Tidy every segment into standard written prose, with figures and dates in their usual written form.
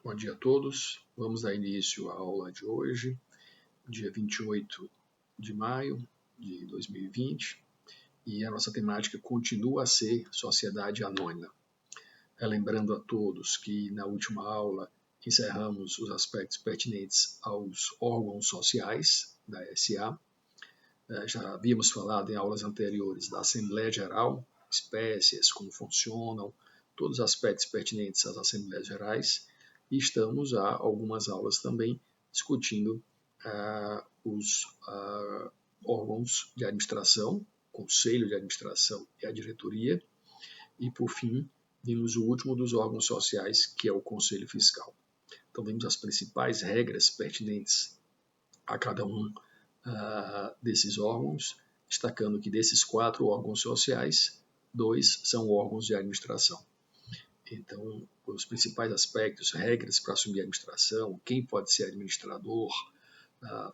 Bom dia a todos. Vamos dar início à aula de hoje, dia 28 de maio de 2020, e a nossa temática continua a ser Sociedade Anônima. Lembrando a todos que na última aula encerramos os aspectos pertinentes aos órgãos sociais da SA. Já havíamos falado em aulas anteriores da Assembleia Geral, espécies, como funcionam, todos os aspectos pertinentes às Assembleias Gerais, e estamos há algumas aulas também discutindo os órgãos de administração, Conselho de Administração e a Diretoria, e por fim vimos o último dos órgãos sociais, que é o Conselho Fiscal. Então vimos as principais regras pertinentes a cada um desses órgãos, destacando que desses 4 órgãos sociais, 2 são órgãos de administração. Então, os principais aspectos, regras para assumir a administração, quem pode ser administrador,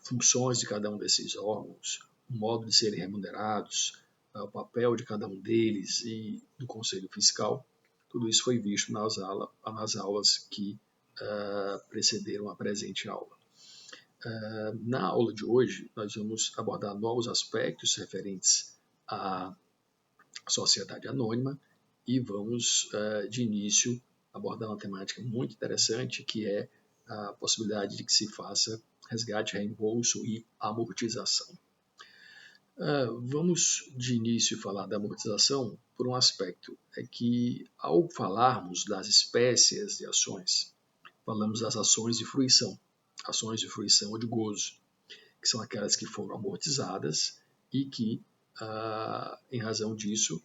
funções de cada um desses órgãos, o modo de serem remunerados, o papel de cada um deles e do Conselho Fiscal, tudo isso foi visto nas aulas que precederam a presente aula. Na aula de hoje, nós vamos abordar novos aspectos referentes à sociedade anônima e vamos, de início, abordar uma temática muito interessante, que é a possibilidade de que se faça resgate, reembolso e amortização. Vamos, de início, falar da amortização por um aspecto, é que, ao falarmos das espécies de ações, falamos das ações de fruição ou de gozo, que são aquelas que foram amortizadas e que, em razão disso,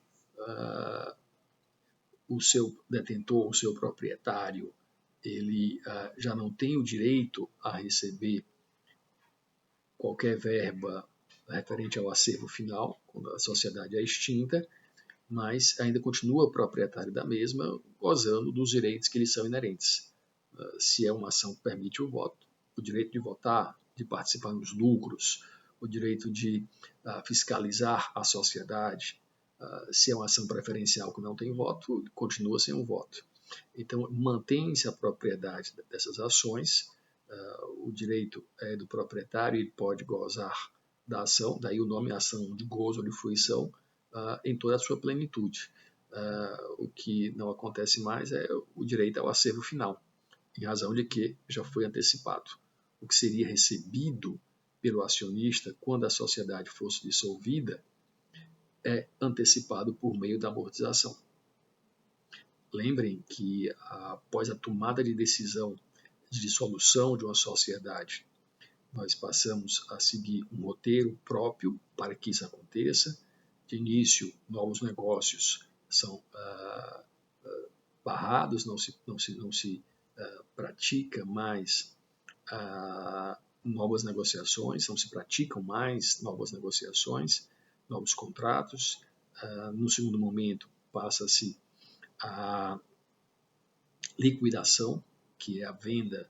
o seu detentor, o seu proprietário, ele já não tem o direito a receber qualquer verba referente ao acervo final, quando a sociedade é extinta, mas ainda continua proprietário da mesma, gozando dos direitos que lhe são inerentes. Se é uma ação que permite o voto, o direito de votar, de participar nos lucros, o direito de fiscalizar a sociedade. Se é uma ação preferencial que não tem voto, continua sem um voto. Então, mantém-se a propriedade dessas ações, o direito é do proprietário, ele pode gozar da ação, daí o nome ação de gozo ou de fruição, em toda a sua plenitude. O que não acontece mais é o direito ao acervo final, em razão de que já foi antecipado. O que seria recebido pelo acionista quando a sociedade fosse dissolvida é antecipado por meio da amortização. Lembrem que após a tomada de decisão de dissolução de uma sociedade, nós passamos a seguir um roteiro próprio para que isso aconteça. De início, novos negócios são barrados, não se pratica mais novas negociações, não se praticam mais novas negociações, novos contratos. No segundo momento, passa-se a liquidação, que é a venda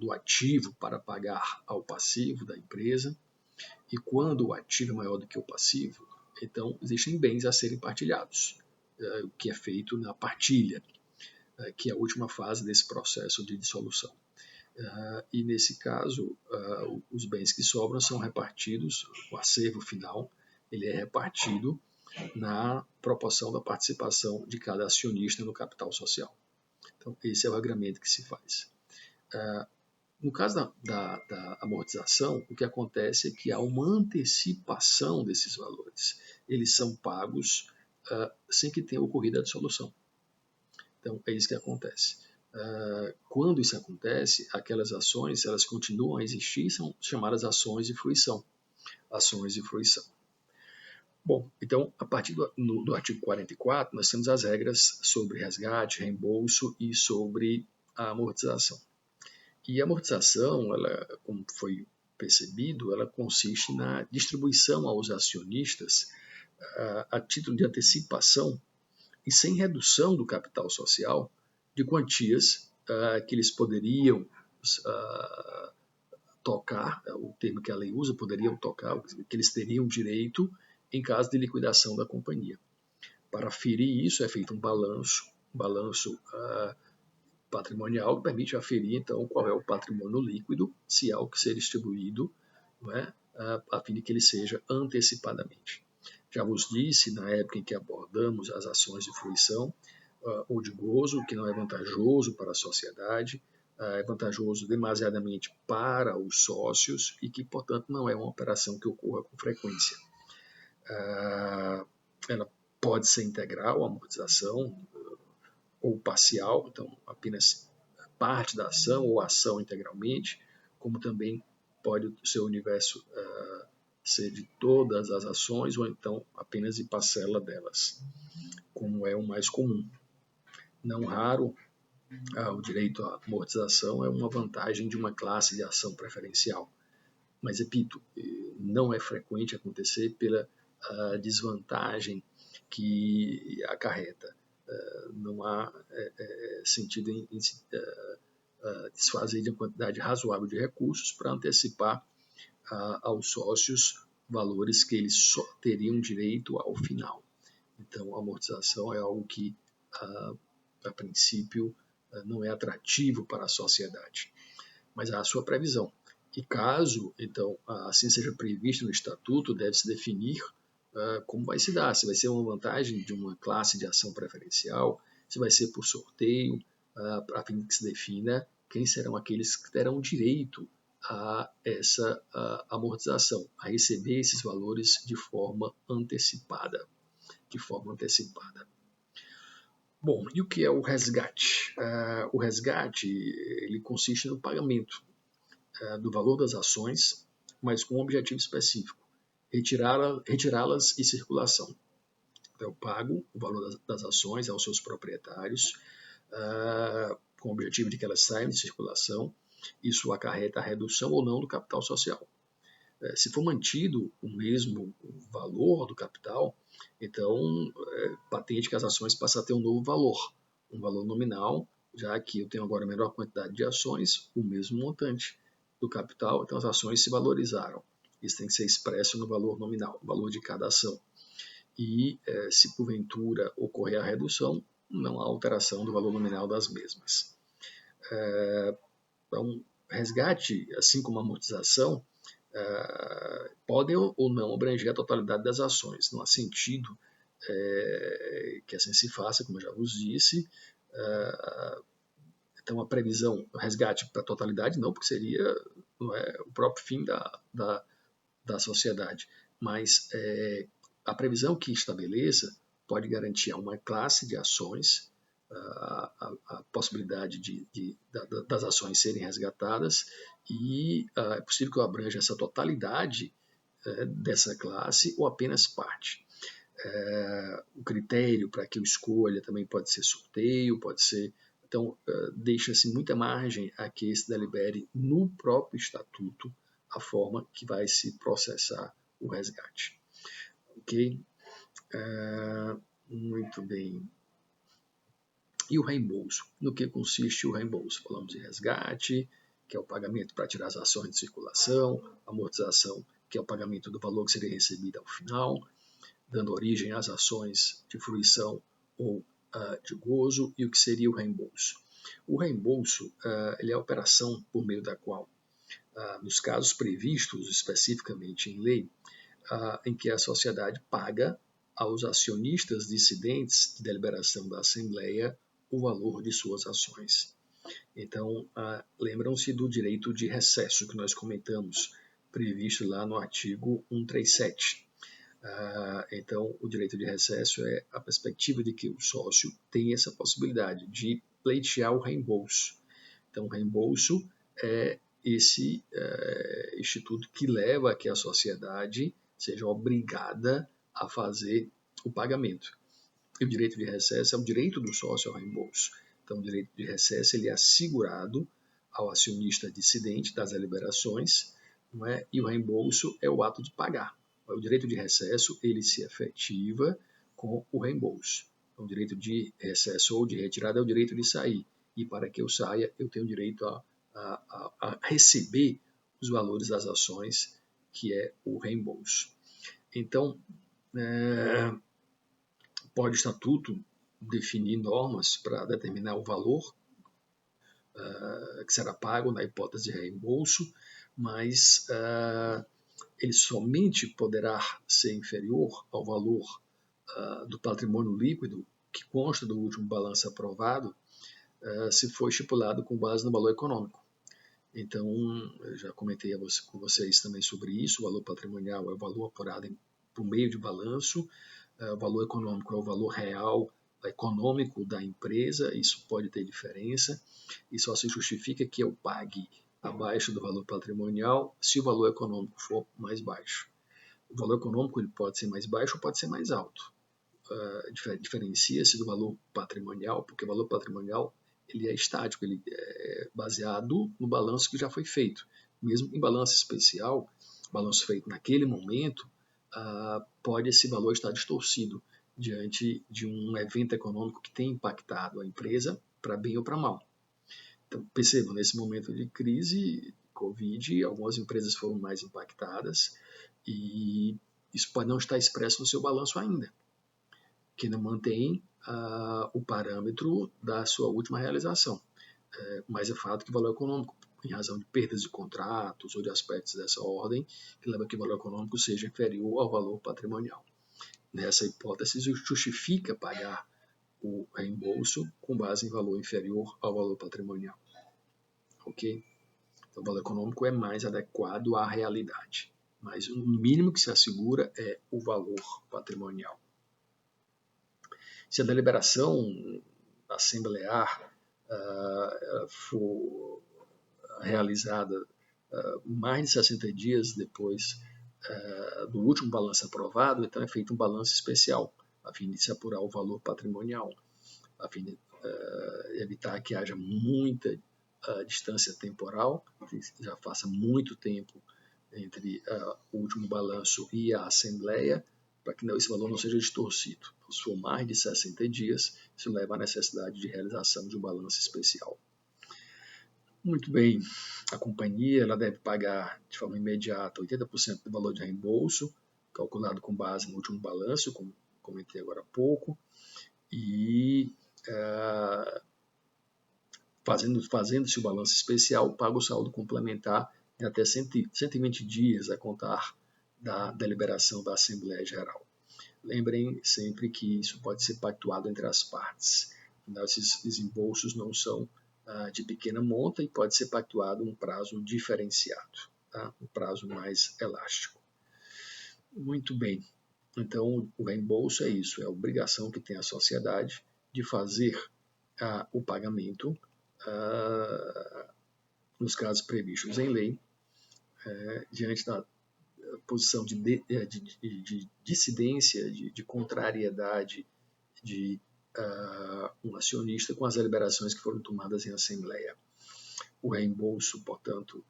do ativo para pagar ao passivo da empresa. E quando o ativo é maior do que o passivo, então existem bens a serem partilhados, o que é feito na partilha, que é a última fase desse processo de dissolução. E nesse caso, os bens que sobram são repartidos, o acervo final, ele é repartido na proporção da participação de cada acionista no capital social. Então, esse é o regramento que se faz. No caso da amortização, o que acontece é que há uma antecipação desses valores. Eles são pagos sem que tenha ocorrido a dissolução. Então, é isso que acontece. Quando isso acontece, aquelas ações elas continuam a existir, são chamadas ações de fruição. Ações de fruição. Bom, então, a partir do artigo 44, nós temos as regras sobre resgate, reembolso e sobre a amortização. E a amortização, ela, como foi percebido, ela consiste na distribuição aos acionistas a título de antecipação e sem redução do capital social de quantias que eles poderiam tocar, o termo que a lei usa, poderiam tocar, que eles teriam direito em caso de liquidação da companhia. Para aferir isso, é feito um balanço patrimonial, que permite aferir, então, qual é o patrimônio líquido, se há o que ser distribuído, não é? A fim de que ele seja antecipadamente. Já vos disse, na época em que abordamos as ações de fruição ou de gozo, que não é vantajoso para a sociedade, é vantajoso demasiadamente para os sócios e que, portanto, não é uma operação que ocorra com frequência. Ela pode ser integral, a amortização, ou parcial, então apenas parte da ação ou ação integralmente, como também pode o seu universo ser de todas as ações ou então apenas de parcela delas, como é o mais comum. Não raro, o direito à amortização é uma vantagem de uma classe de ação preferencial, mas repito, não é frequente acontecer pela desvantagem que acarreta. Não há sentido em desfazer de uma quantidade razoável de recursos para antecipar aos sócios valores que eles só teriam direito ao final. Então, a amortização é algo que, a princípio, não é atrativo para a sociedade, mas há a sua previsão. E caso, então, assim seja previsto no Estatuto, deve-se definir como vai se dar, se vai ser uma vantagem de uma classe de ação preferencial, se vai ser por sorteio, a fim de que se defina quem serão aqueles que terão direito a essa amortização, a receber esses valores de forma antecipada. Bom, e o que é o resgate? O resgate ele consiste no pagamento do valor das ações, mas com um objetivo específico, retirá-las em circulação. Então, eu pago o valor das ações aos seus proprietários, com o objetivo de que elas saiam de circulação. Isso acarreta a redução ou não do capital social. Se for mantido o mesmo valor do capital, então é patente que as ações passam a ter um novo valor, um valor nominal, já que eu tenho agora a menor quantidade de ações, o mesmo montante do capital, então as ações se valorizaram. Isso tem que ser expresso no valor nominal, o valor de cada ação. E se porventura ocorrer a redução, não há alteração do valor nominal das mesmas. Então, resgate, assim como a amortização, podem ou não abranger a totalidade das ações. Não há sentido que assim se faça, como eu já vos disse. Então, a previsão, o resgate para a totalidade, não, porque seria o próprio fim da sociedade. Mas a previsão que estabeleça pode garantir a uma classe de ações a possibilidade das ações serem resgatadas e é possível que eu abranja essa totalidade dessa classe ou apenas parte. O critério para que eu escolha também pode ser sorteio, pode ser... Então, deixa-se muita margem a que se delibere no próprio estatuto a forma que vai se processar o resgate. Ok? Muito bem. E o reembolso? No que consiste o reembolso? Falamos de resgate, que é o pagamento para tirar as ações de circulação, amortização, que é o pagamento do valor que seria recebido ao final, dando origem às ações de fruição ou de gozo, e o que seria o reembolso. O reembolso ele é a operação por meio da qual, nos casos previstos especificamente em lei, em que a sociedade paga aos acionistas dissidentes de deliberação da Assembleia o valor de suas ações. Então, lembram-se do direito de recesso que nós comentamos, previsto lá no artigo 137. Então, o direito de recesso é a perspectiva de que o sócio tem essa possibilidade de pleitear o reembolso. Então, o reembolso é esse instituto que leva a que a sociedade seja obrigada a fazer o pagamento. E o direito de recesso é o direito do sócio ao reembolso. Então, o direito de recesso ele é assegurado ao acionista dissidente das deliberações, não é? E o reembolso é o ato de pagar. O direito de recesso ele se efetiva com o reembolso. Então, o direito de recesso ou de retirada é o direito de sair. E para que eu saia, eu tenho direito a receber os valores das ações, que é o reembolso. Então, pode o estatuto definir normas para determinar o valor que será pago na hipótese de reembolso, mas ele somente poderá ser inferior ao valor do patrimônio líquido que consta do último balanço aprovado, se for estipulado com base no valor econômico. Então, eu já comentei com vocês também sobre isso. O valor patrimonial é o valor apurado por meio de balanço, o valor econômico é o valor real econômico da empresa. Isso pode ter diferença e só se justifica que eu pague abaixo do valor patrimonial se o valor econômico for mais baixo. O valor econômico ele pode ser mais baixo ou pode ser mais alto. Diferencia-se do valor patrimonial, porque o valor patrimonial ele é estático, ele é baseado no balanço que já foi feito. Mesmo em balanço especial, balanço feito naquele momento, pode esse valor estar distorcido diante de um evento econômico que tem impactado a empresa para bem ou para mal. Então, percebam, nesse momento de crise, Covid, algumas empresas foram mais impactadas e isso pode não estar expresso no seu balanço ainda, que não mantém o parâmetro da sua última realização. Mas é fato que o valor econômico, em razão de perdas de contratos ou de aspectos dessa ordem, que leva a que o valor econômico seja inferior ao valor patrimonial. Nessa hipótese, justifica pagar o reembolso com base em valor inferior ao valor patrimonial. Ok? Então, o valor econômico é mais adequado à realidade, mas o mínimo que se assegura é o valor patrimonial. Se a deliberação assemblear for realizada mais de 60 dias depois do último balanço aprovado, então é feito um balanço especial, a fim de se apurar o valor patrimonial, a fim de evitar que haja muita distância temporal, que já faça muito tempo entre o último balanço e a assembleia, para que esse valor não seja distorcido. Se for mais de 60 dias, isso leva à necessidade de realização de um balanço especial. Muito bem, a companhia ela deve pagar de forma imediata 80% do valor de reembolso, calculado com base no último balanço, como comentei agora há pouco, e fazendo-se o balanço especial, paga o saldo complementar em até 120 dias a contar da deliberação da Assembleia Geral. Lembrem sempre que isso pode ser pactuado entre as partes. Esses desembolsos não são de pequena monta e pode ser pactuado um prazo diferenciado, um prazo mais elástico. Muito bem. Então, o reembolso é isso, é a obrigação que tem a sociedade de fazer o pagamento nos casos previstos em lei, diante da posição de dissidência, de contrariedade de um acionista com as deliberações que foram tomadas em assembleia. O reembolso, portanto,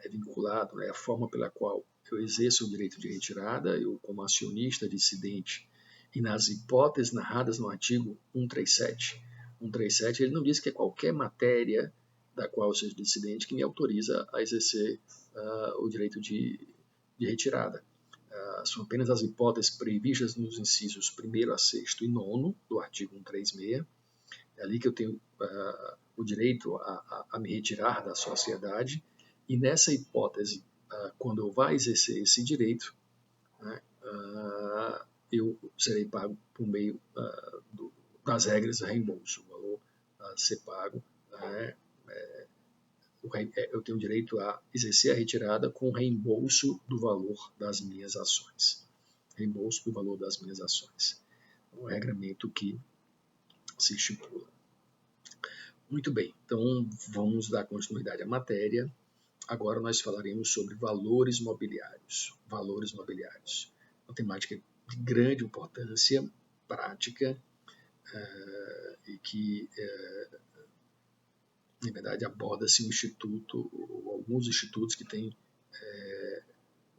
é vinculado à forma pela qual eu exerço o direito de retirada, eu como acionista dissidente, e nas hipóteses narradas no artigo 137. 137 ele não diz que é qualquer matéria da qual eu seja dissidente que me autoriza a exercer o direito de retirada. São apenas as hipóteses previstas nos incisos 1º a 6º e 9º do artigo 136. É ali que eu tenho o direito a me retirar da sociedade, e nessa hipótese, quando eu vá exercer esse direito, eu serei pago por meio das regras de reembolso. O valor a ser pago eu tenho direito a exercer a retirada com reembolso do valor das minhas ações. Reembolso do valor das minhas ações. Um regramento que se estipula. Muito bem, então vamos dar continuidade à matéria. Agora nós falaremos sobre valores mobiliários. Valores mobiliários. Uma temática de grande importância prática e que na verdade, aborda-se um instituto, ou alguns institutos que têm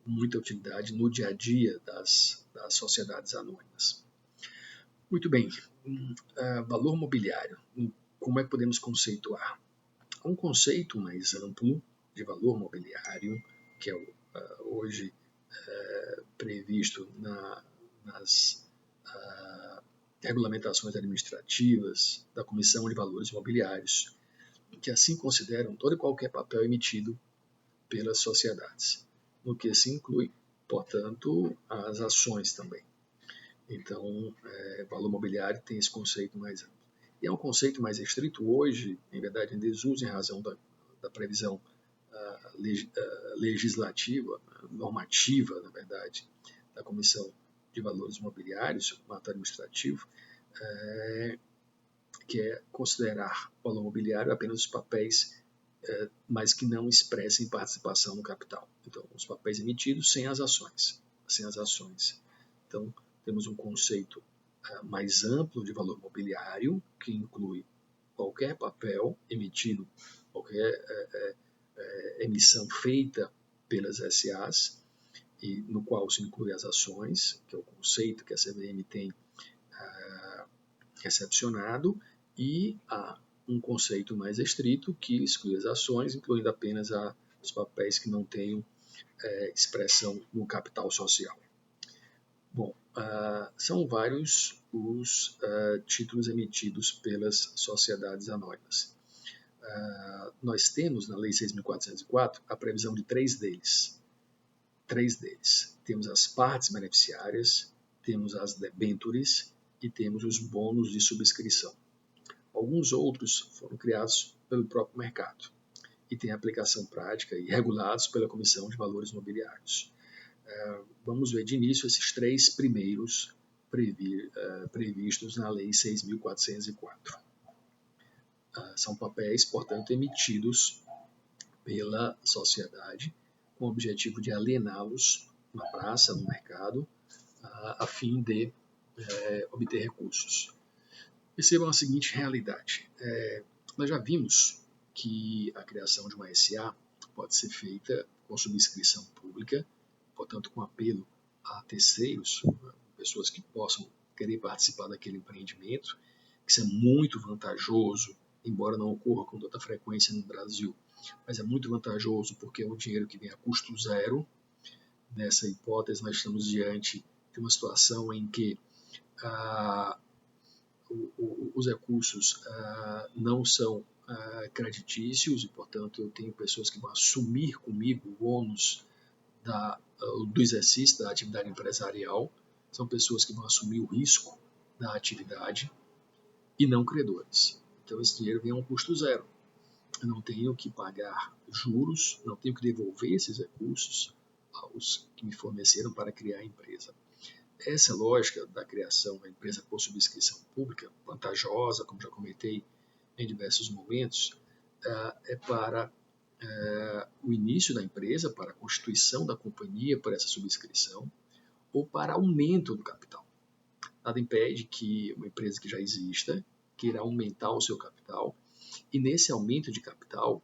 muita utilidade no dia a dia das sociedades anônimas. Muito bem, valor mobiliário. Como é que podemos conceituar? Um conceito mais amplo de valor mobiliário, que é hoje previsto nas regulamentações administrativas da Comissão de Valores Mobiliários, que assim consideram todo e qualquer papel emitido pelas sociedades, no que se inclui, portanto, as ações também. Então, valor mobiliário tem esse conceito mais amplo. E é um conceito mais restrito hoje, em verdade, em desuso em razão da previsão legislativa, normativa, na verdade, da Comissão de Valores Mobiliários, no ato administrativo, que é considerar valor mobiliário apenas os papéis, mas que não expressem participação no capital. Então, os papéis emitidos sem as ações. Então, temos um conceito mais amplo de valor mobiliário, que inclui qualquer papel emitido, qualquer emissão feita pelas SAs, e no qual se inclui as ações, que é o conceito que a CVM tem recepcionado, e há um conceito mais estrito que exclui as ações, incluindo apenas os papéis que não tenham expressão no capital social. Bom, são vários os títulos emitidos pelas sociedades anônimas. Nós temos na Lei 6.404 a previsão de três deles. Temos as partes beneficiárias, temos as debêntures e temos os bônus de subscrição. Alguns outros foram criados pelo próprio mercado e têm aplicação prática e regulados pela Comissão de Valores Mobiliários. Vamos ver de início esses três primeiros previstos na Lei 6.404. São papéis, portanto, emitidos pela sociedade com o objetivo de aliená-los na praça, no mercado, a fim de obter recursos. Percebam a seguinte realidade. Nós já vimos que a criação de uma SA pode ser feita com subscrição pública, portanto, com apelo a terceiros, pessoas que possam querer participar daquele empreendimento, que isso é muito vantajoso, embora não ocorra com tanta frequência no Brasil, mas é muito vantajoso porque é um dinheiro que vem a custo zero. Nessa hipótese, nós estamos diante de uma situação em que os recursos não são creditícios e, portanto, eu tenho pessoas que vão assumir comigo o ônus do exercício da atividade empresarial, são pessoas que vão assumir o risco da atividade e não credores. Então, esse dinheiro vem a um custo zero. Eu não tenho que pagar juros, não tenho que devolver esses recursos aos que me forneceram para criar a empresa. Essa lógica da criação da empresa por subscrição pública, vantajosa, como já comentei em diversos momentos, é para o início da empresa, para a constituição da companhia por essa subscrição, ou para aumento do capital. Nada impede que uma empresa que já exista queira aumentar o seu capital, e nesse aumento de capital,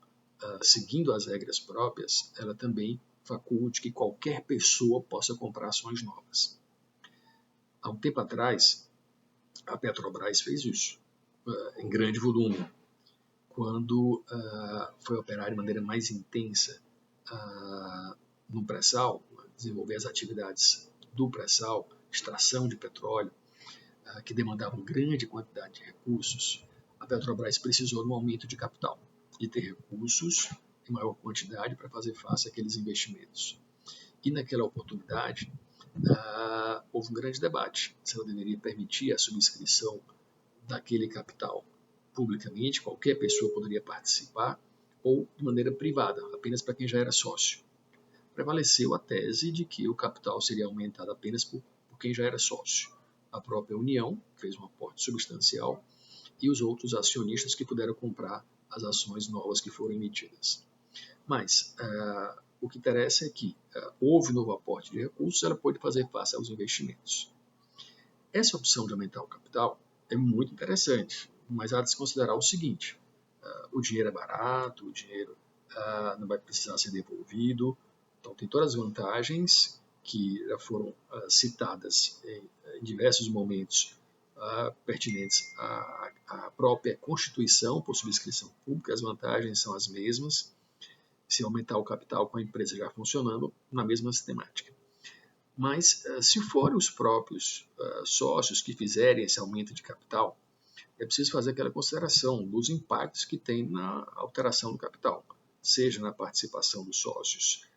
seguindo as regras próprias, ela também faculte que qualquer pessoa possa comprar ações novas. Há um tempo atrás, a Petrobras fez isso, em grande volume, quando foi operar de maneira mais intensa no pré-sal, desenvolver as atividades do pré-sal, extração de petróleo, que demandavam grande quantidade de recursos. A Petrobras precisou de um aumento de capital e ter recursos em maior quantidade para fazer face àqueles investimentos. E naquela oportunidade, houve um grande debate se ela deveria permitir a subscrição daquele capital publicamente, qualquer pessoa poderia participar, ou de maneira privada, apenas para quem já era sócio. Prevaleceu a tese de que o capital seria aumentado apenas por quem já era sócio. A própria União fez um aporte substancial e os outros acionistas que puderam comprar as ações novas que foram emitidas. Mas o que interessa é que houve novo aporte de recursos, ela pode fazer face aos investimentos. Essa opção de aumentar o capital é muito interessante, mas há de se considerar o seguinte: o dinheiro é barato, o dinheiro não vai precisar ser devolvido, então tem todas as vantagens que já foram citadas em diversos momentos pertinentes à própria Constituição por subscrição pública. As vantagens são as mesmas se aumentar o capital com a empresa já funcionando na mesma sistemática. Mas se forem os próprios sócios que fizerem esse aumento de capital, é preciso fazer aquela consideração dos impactos que tem na alteração do capital, seja na participação dos sócios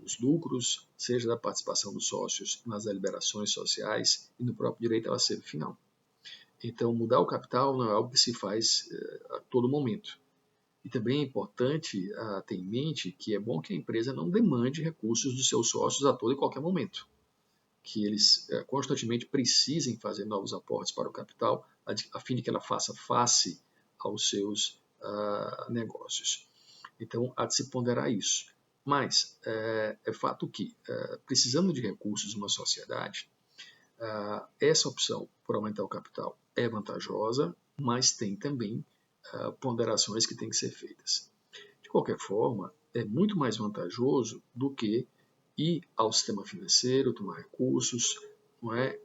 nos lucros, seja da participação dos sócios nas deliberações sociais e no próprio direito ao acervo final. Então, mudar o capital não é algo que se faz a todo momento. E também é importante ter em mente que é bom que a empresa não demande recursos dos seus sócios a todo e qualquer momento, que eles constantemente precisem fazer novos aportes para o capital, a fim de que ela faça face aos seus negócios. Então, há de se ponderar isso. Mas é fato que, precisando de recursos numa sociedade, essa opção por aumentar o capital é vantajosa, mas tem também ponderações que têm que ser feitas. De qualquer forma, é muito mais vantajoso do que ir ao sistema financeiro, tomar recursos, não é,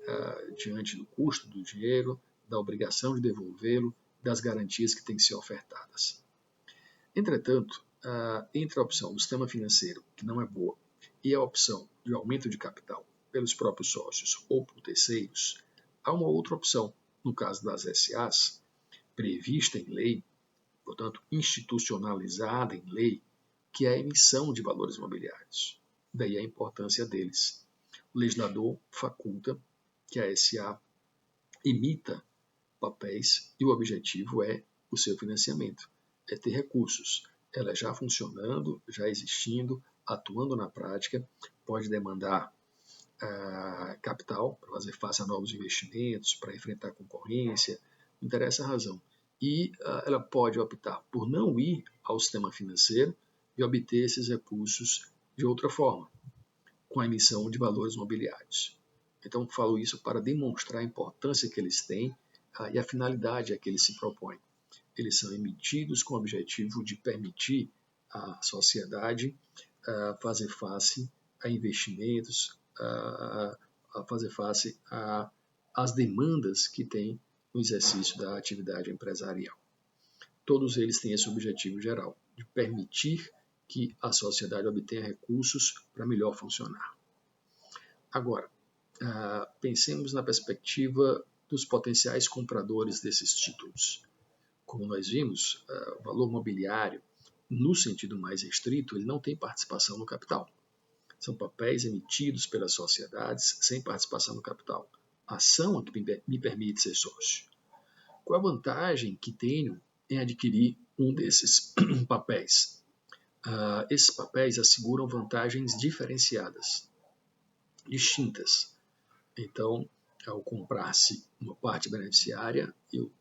diante do custo do dinheiro, da obrigação de devolvê-lo, das garantias que têm que ser ofertadas. Entretanto, entre a opção do sistema financeiro, que não é boa, e a opção de aumento de capital pelos próprios sócios ou por terceiros, há uma outra opção, no caso das SAs, prevista em lei, portanto institucionalizada em lei, que é a emissão de valores imobiliários. Daí a importância deles. O legislador faculta que a SA emita papéis e o objetivo é o seu financiamento, é ter recursos. Ela já funcionando, já existindo, atuando na prática, pode demandar capital para fazer face a novos investimentos, para enfrentar a concorrência, não interessa a razão. E ela pode optar por não ir ao sistema financeiro e obter esses recursos de outra forma, com a emissão de valores mobiliários. Então, falo isso para demonstrar a importância que eles têm e a finalidade a que eles se propõem. Eles são emitidos com o objetivo de permitir à sociedade fazer face a investimentos, a fazer face às demandas que tem no exercício da atividade empresarial. Todos eles têm esse objetivo geral, de permitir que a sociedade obtenha recursos para melhor funcionar. Agora, pensemos na perspectiva dos potenciais compradores desses títulos. Como nós vimos, o valor mobiliário, no sentido mais restrito, ele não tem participação no capital. São papéis emitidos pelas sociedades sem participação no capital. A ação é que me permite ser sócio. Qual a vantagem que tenho em adquirir um desses papéis? Esses papéis asseguram vantagens diferenciadas, distintas. Então, ao comprar-se uma parte beneficiária, eu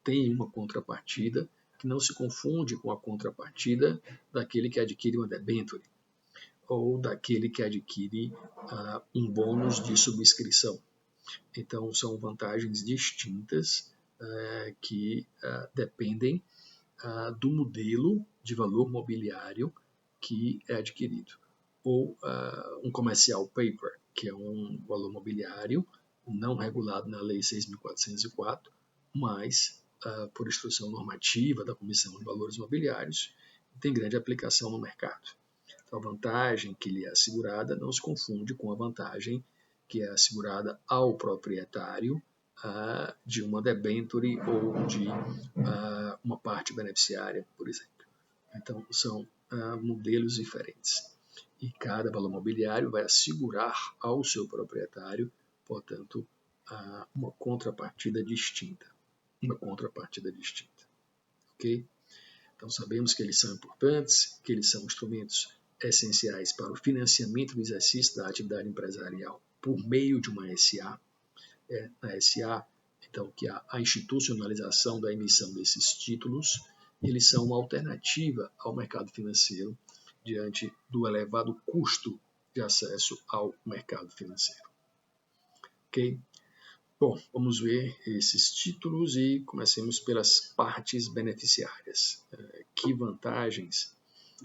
tenho uma contrapartida que não se confunde com a contrapartida daquele que adquire uma debênture ou daquele que adquire um bônus de subscrição. Então, são vantagens distintas que dependem do modelo de valor mobiliário que é adquirido. Ou um comercial paper, que é um valor mobiliário não regulado na Lei 6.404, mas por instrução normativa da Comissão de Valores Mobiliários, tem grande aplicação no mercado. Então, a vantagem que lhe é assegurada não se confunde com a vantagem que é assegurada ao proprietário de uma debênture ou de uma parte beneficiária, por exemplo. Então, são modelos diferentes. E cada valor mobiliário vai assegurar ao seu proprietário, portanto, uma contrapartida distinta. Ok? Então, sabemos que eles são importantes, que eles são instrumentos essenciais para o financiamento do exercício da atividade empresarial por meio de uma SA. Na SA, então, que há a institucionalização da emissão desses títulos, eles são uma alternativa ao mercado financeiro diante do elevado custo de acesso ao mercado financeiro. Ok? Bom, vamos ver esses títulos e comecemos pelas partes beneficiárias. Que vantagens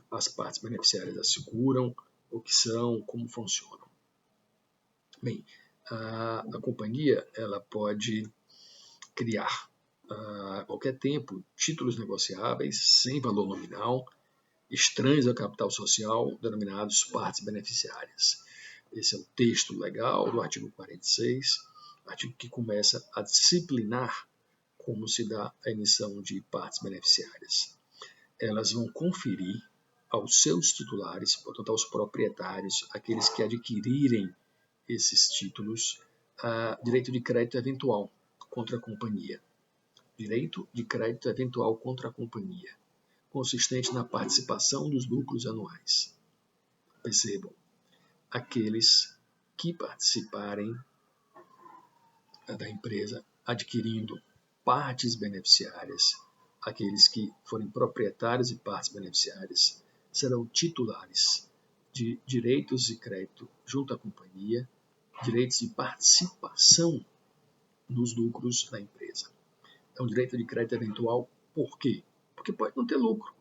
as partes beneficiárias asseguram, o que são, como funcionam. Bem, a companhia ela pode criar a qualquer tempo títulos negociáveis sem valor nominal, estranhos ao capital social, denominados partes beneficiárias. Esse é o texto legal do artigo 46, artigo que começa a disciplinar como se dá a emissão de partes beneficiárias. Elas vão conferir aos seus titulares, portanto aos proprietários, aqueles que adquirirem esses títulos, direito de crédito eventual contra a companhia. Direito de crédito eventual contra a companhia, consistente na participação dos lucros anuais. Percebam, aqueles que participarem da empresa adquirindo partes beneficiárias, aqueles que forem proprietários de partes beneficiárias, serão titulares de direitos de crédito junto à companhia, direitos de participação nos lucros da empresa. É um direito de crédito eventual, por quê? Porque pode não ter lucro.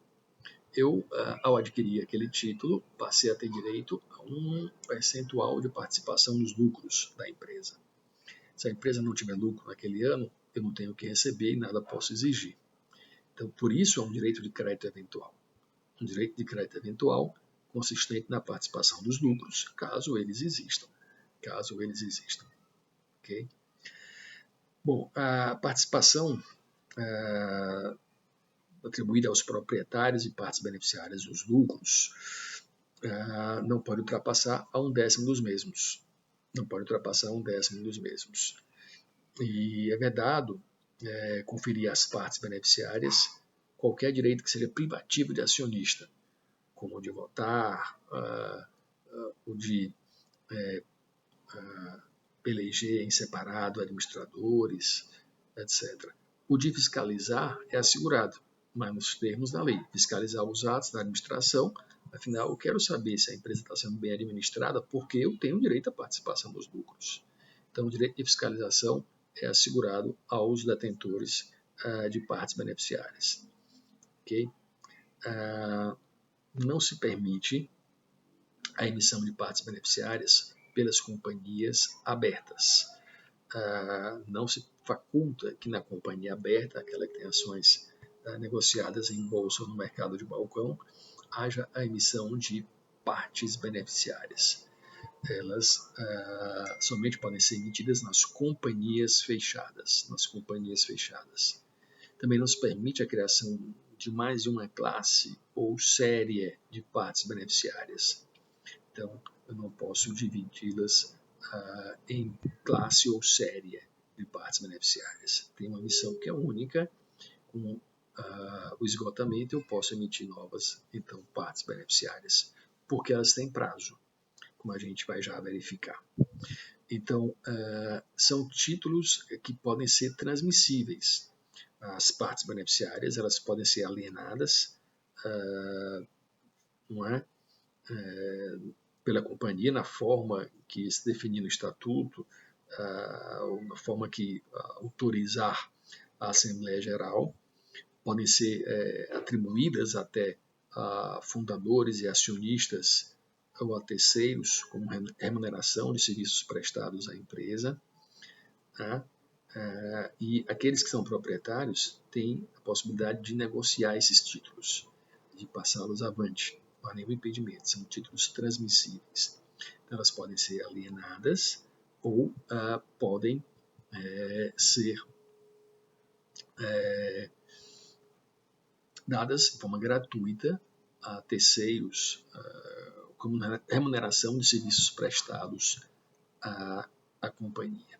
Eu, ao adquirir aquele título, passei a ter direito a um percentual de participação nos lucros da empresa. Se a empresa não tiver lucro naquele ano, eu não tenho o que receber e nada posso exigir. Então, por isso é um direito de crédito eventual. Um direito de crédito eventual consistente na participação dos lucros, caso eles existam. Caso eles existam. Okay? Bom, a participação atribuída aos proprietários e partes beneficiárias dos lucros não pode ultrapassar a 1/10 dos mesmos. Não pode ultrapassar 1/10 dos mesmos. E é vedado conferir às partes beneficiárias qualquer direito que seja privativo de acionista, como o de votar, o de eleger em separado administradores, etc. O de fiscalizar é assegurado, mas nos termos da lei. Fiscalizar os atos da administração, afinal, eu quero saber se a empresa está sendo bem administrada porque eu tenho direito à participação dos lucros. Então, o direito de fiscalização é assegurado aos detentores de partes beneficiárias. Okay? Não se permite a emissão de partes beneficiárias pelas companhias abertas. Não se faculta que na companhia aberta, aquela que tem ações negociadas em bolsa ou no mercado de balcão, haja a emissão de partes beneficiárias. Elas somente podem ser emitidas nas companhias fechadas. Também não se permite a criação de mais de uma classe ou série de partes beneficiárias. Então, eu não posso dividi-las em classe ou série de partes beneficiárias. Tem uma emissão que é única, com o esgotamento eu posso emitir novas, então, partes beneficiárias, porque elas têm prazo, como a gente vai já verificar. Então, são títulos que podem ser transmissíveis. As partes beneficiárias, elas podem ser alienadas, não é? Pela companhia, na forma que se definir no estatuto, ou na forma que autorizar a Assembleia Geral, podem ser atribuídas até a fundadores e acionistas ou a terceiros, como remuneração de serviços prestados à empresa. E aqueles que são proprietários têm a possibilidade de negociar esses títulos, de passá-los avante. Não há nenhum impedimento, são títulos transmissíveis. Então, elas podem ser alienadas ou podem ser dadas de forma gratuita a terceiros, como remuneração de serviços prestados à companhia.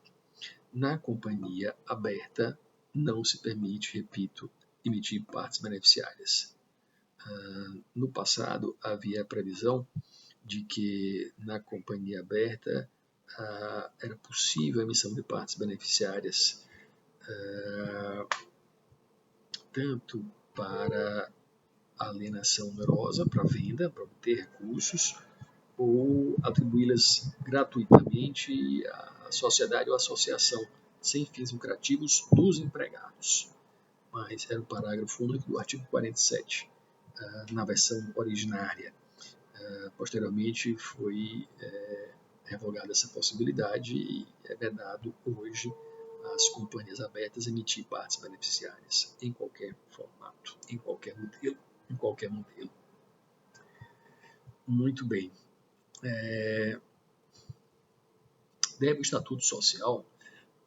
Na companhia aberta, não se permite, repito, emitir partes beneficiárias. No passado, havia a previsão de que na companhia aberta era possível a emissão de partes beneficiárias tanto para alienação onerosa, para venda, para obter recursos, ou atribuí-las gratuitamente à sociedade ou associação sem fins lucrativos dos empregados. Mas era o parágrafo único do artigo 47, na versão originária. Posteriormente foi revogada essa possibilidade e é vedado hoje às companhias abertas emitir partes beneficiárias em qualquer formato, em qualquer modelo. Muito bem. Deve o Estatuto Social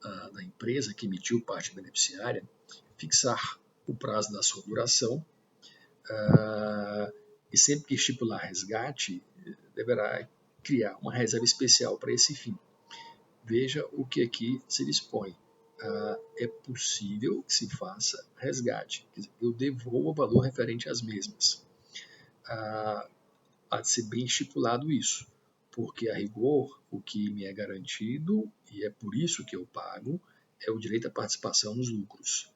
da empresa que emitiu parte beneficiária fixar o prazo da sua duração e sempre que estipular resgate, deverá criar uma reserva especial para esse fim. Veja o que aqui se dispõe. É possível que se faça resgate. Quer dizer, eu devolvo o valor referente às mesmas. Há de ser bem estipulado isso, porque a rigor o que me é garantido, e é por isso que eu pago, é o direito à participação nos lucros.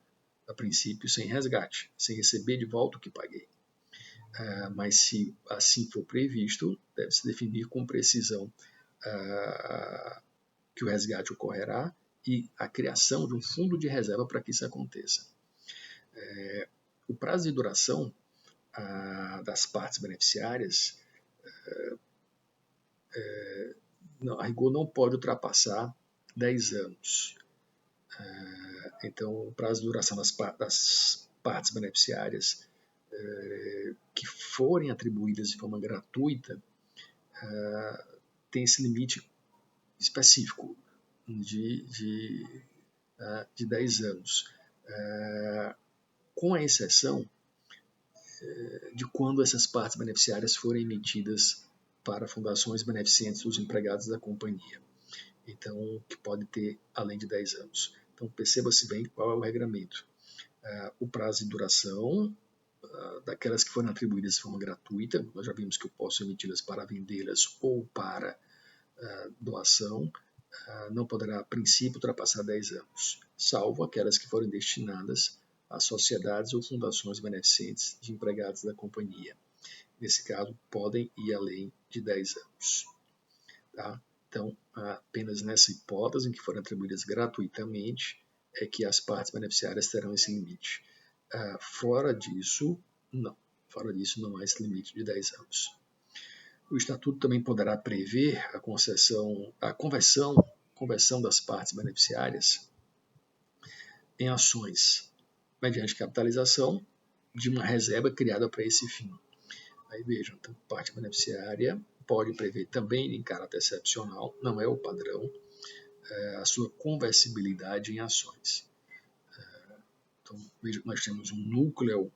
A princípio, sem resgate, sem receber de volta o que paguei. Mas se assim for previsto, deve-se definir com precisão que o resgate ocorrerá e a criação de um fundo de reserva para que isso aconteça. O prazo de duração das partes beneficiárias, a rigor, não pode ultrapassar 10 anos. Então, o prazo de duração das partes beneficiárias que forem atribuídas de forma gratuita tem esse limite específico de 10 anos, com a exceção de quando essas partes beneficiárias forem emitidas para fundações beneficentes dos empregados da companhia. Então, que pode ter além de 10 anos. Então, perceba-se bem qual é o regramento. O prazo de duração daquelas que foram atribuídas de forma gratuita, nós já vimos que eu posso emiti-las para vendê-las ou para doação, não poderá, a princípio, ultrapassar 10 anos, salvo aquelas que forem destinadas a sociedades ou fundações beneficentes de empregados da companhia. Nesse caso, podem ir além de 10 anos. Tá? Então, apenas nessa hipótese em que forem atribuídas gratuitamente é que as partes beneficiárias terão esse limite. Fora disso, não. Fora disso, não há esse limite de 10 anos. O Estatuto também poderá prever a conversão das partes beneficiárias em ações mediante capitalização de uma reserva criada para esse fim. Aí vejam, então, parte beneficiária pode prever também, em caráter excepcional, não é o padrão, a sua conversibilidade em ações. Então, veja que nós temos um núcleo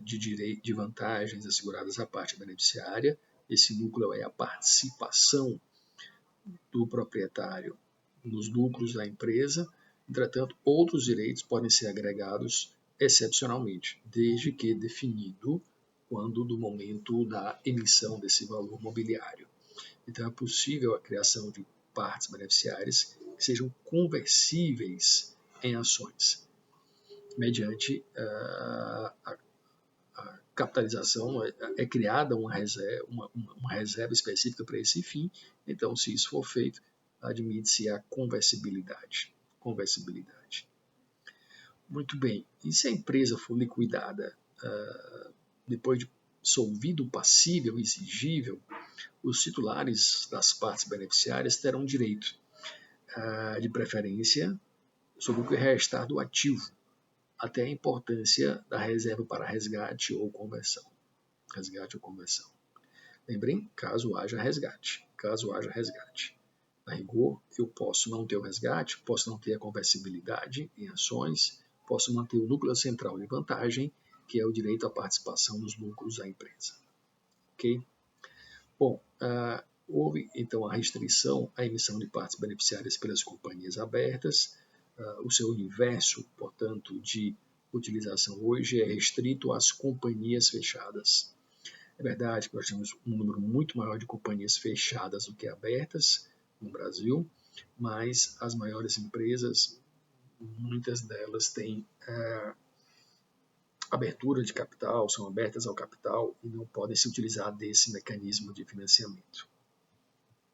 de vantagens asseguradas à parte beneficiária. Esse núcleo é a participação do proprietário nos lucros da empresa. Entretanto, outros direitos podem ser agregados excepcionalmente, desde que definido quando do momento da emissão desse valor mobiliário. Então, é possível a criação de partes beneficiárias que sejam conversíveis em ações, mediante a capitalização. É criada uma reserva específica para esse fim. Então, se isso for feito, admite-se a conversibilidade. Muito bem. E se a empresa for liquidada depois de solvido o passível exigível, os titulares das partes beneficiárias terão direito, de preferência, sobre o que restar do ativo, até a importância da reserva para resgate ou conversão. Lembrem, caso haja resgate. A rigor, eu posso não ter o resgate, posso não ter a conversibilidade em ações, posso manter o núcleo central de vantagem, que é o direito à participação nos lucros da empresa. Ok? Bom, houve então a restrição à emissão de partes beneficiárias pelas companhias abertas. O seu universo, portanto, de utilização hoje é restrito às companhias fechadas. É verdade que nós temos um número muito maior de companhias fechadas do que abertas no Brasil, mas as maiores empresas, muitas delas têm abertura de capital, são abertas ao capital e não podem se utilizar desse mecanismo de financiamento.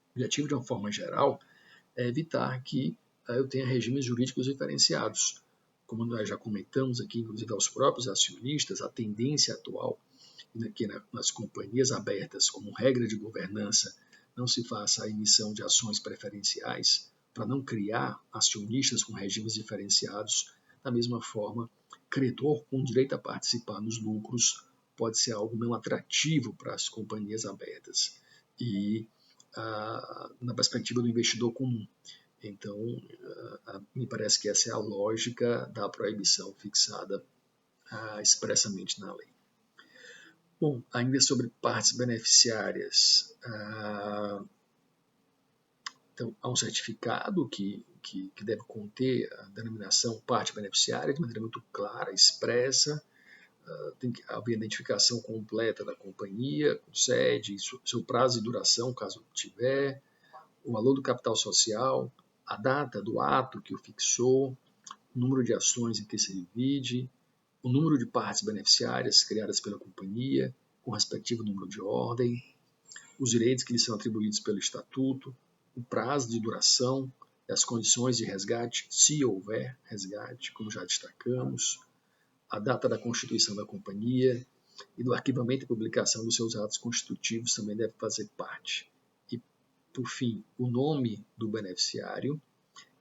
O objetivo, de uma forma geral, é evitar que eu tenha regimes jurídicos diferenciados. Como nós já comentamos aqui, inclusive aos próprios acionistas, a tendência atual que nas companhias abertas, como regra de governança, não se faça a emissão de ações preferenciais para não criar acionistas com regimes diferenciados. Da mesma forma, credor com direito a participar nos lucros pode ser algo não atrativo para as companhias abertas. E na perspectiva do investidor comum, Então, me parece que essa é a lógica da proibição fixada expressamente na lei. Bom, ainda sobre partes beneficiárias, então, há um certificado que deve conter a denominação parte beneficiária de maneira muito clara, expressa. Tem que haver a identificação completa da companhia, sede, seu prazo de duração, caso tiver, o valor do capital social, a data do ato que o fixou, o número de ações em que se divide, o número de partes beneficiárias criadas pela companhia, com o respectivo número de ordem, os direitos que lhes são atribuídos pelo Estatuto, o prazo de duração e as condições de resgate, se houver resgate, como já destacamos, a data da constituição da companhia e do arquivamento e publicação dos seus atos constitutivos também deve fazer parte. E, por fim, o nome do beneficiário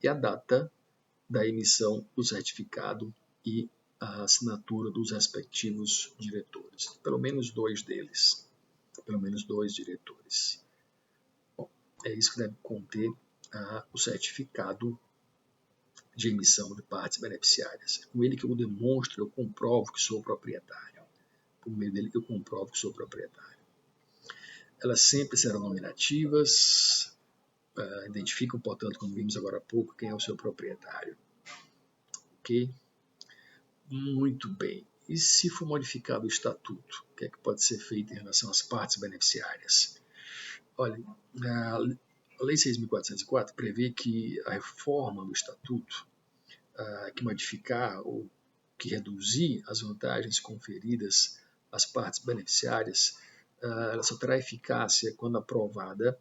e a data da emissão do certificado e a assinatura dos respectivos diretores. Pelo menos 2 deles. Pelo menos 2 diretores. Bom, é isso que deve conter o certificado de emissão de partes beneficiárias. Com ele que eu demonstro, eu comprovo que sou proprietário. Por meio dele que eu comprovo que sou proprietário. Elas sempre serão nominativas, identificam, portanto, como vimos agora há pouco, quem é o seu proprietário. Ok? Muito bem. E se for modificado o estatuto, o que é que pode ser feito em relação às partes beneficiárias? Olha, a Lei 6.404 prevê que a reforma do estatuto, que modificar ou que reduzir as vantagens conferidas às partes beneficiárias, ela só terá eficácia quando aprovada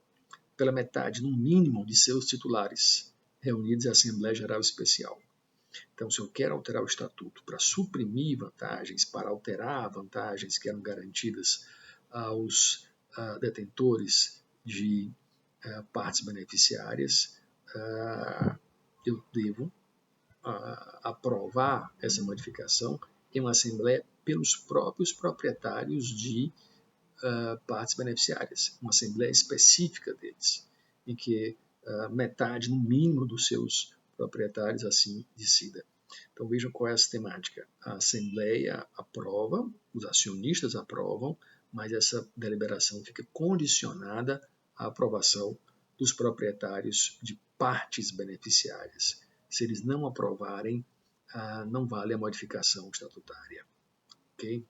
pela metade, no mínimo, de seus titulares, reunidos em Assembleia Geral Especial. Então, se eu quero alterar o estatuto para suprimir vantagens, para alterar vantagens que eram garantidas aos detentores de partes beneficiárias, eu devo aprovar essa modificação em uma assembleia pelos próprios proprietários de partes beneficiárias, uma assembleia específica deles, em que metade, no mínimo, dos seus proprietários assim decida. Então vejam qual é a sistemática. A assembleia aprova, os acionistas aprovam, mas essa deliberação fica condicionada à aprovação dos proprietários de partes beneficiárias. Se eles não aprovarem, não vale a modificação estatutária. Ok?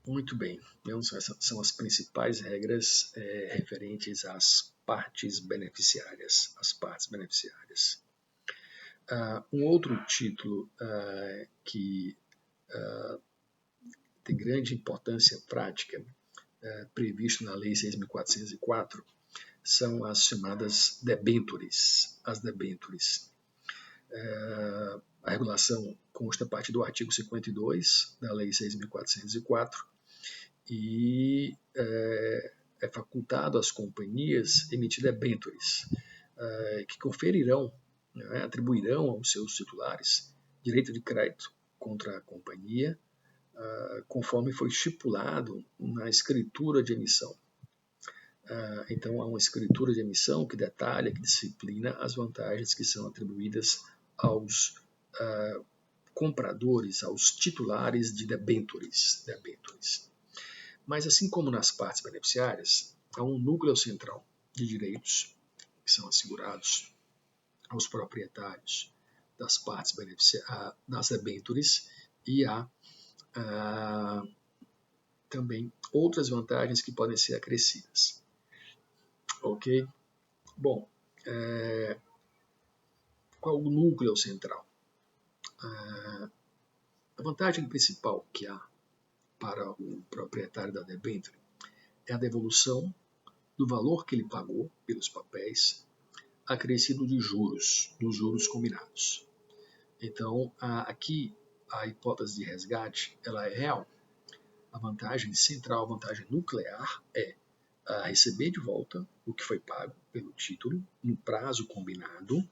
Muito bem. Então, essas são as principais regras referentes às partes beneficiárias. As partes beneficiárias. Um outro título que tem grande importância prática, previsto na Lei 6.404, são as chamadas debêntures. As debêntures. A regulação consta a partir do artigo 52 da Lei 6.404 e é facultado às companhias emitir debêntures que conferirão, atribuirão aos seus titulares direito de crédito contra a companhia, conforme foi estipulado na escritura de emissão. Então, há uma escritura de emissão que detalha, que disciplina as vantagens que são atribuídas aos compradores, aos titulares de debêntures. Mas, assim como nas partes beneficiárias, há um núcleo central de direitos que são assegurados aos proprietários das partes das debêntures e há também outras vantagens que podem ser acrescidas. Ok? Bom, qual o núcleo central? A vantagem principal que há para o proprietário da debênture é a devolução do valor que ele pagou pelos papéis, acrescido de juros, dos juros combinados. Então, aqui a hipótese de resgate ela é real. A vantagem central, a vantagem nuclear é receber de volta o que foi pago pelo título no prazo combinado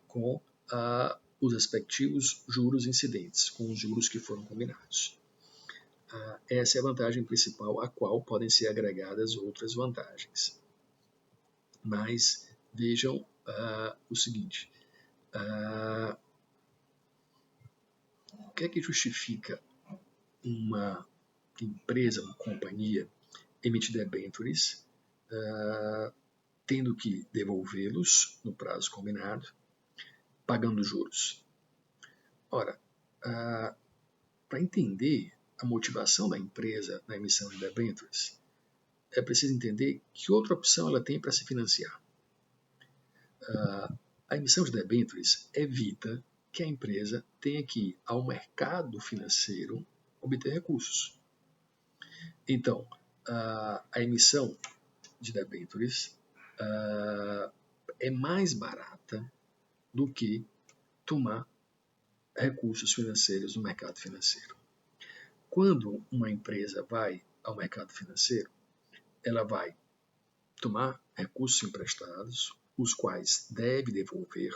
com os respectivos juros incidentes, com os juros que foram combinados. Essa é a vantagem principal, a qual podem ser agregadas outras vantagens. Mas vejam o seguinte, o que é que justifica uma empresa, uma companhia emitir debêntures, tendo que devolvê-los no prazo combinado, pagando juros? Ora, para entender a motivação da empresa na emissão de debêntures, é preciso entender que outra opção ela tem para se financiar. A emissão de debêntures evita que a empresa tenha que ir ao mercado financeiro obter recursos. Então, a emissão de debêntures é mais barata do que tomar recursos financeiros no mercado financeiro. Quando uma empresa vai ao mercado financeiro, ela vai tomar recursos emprestados, os quais deve devolver.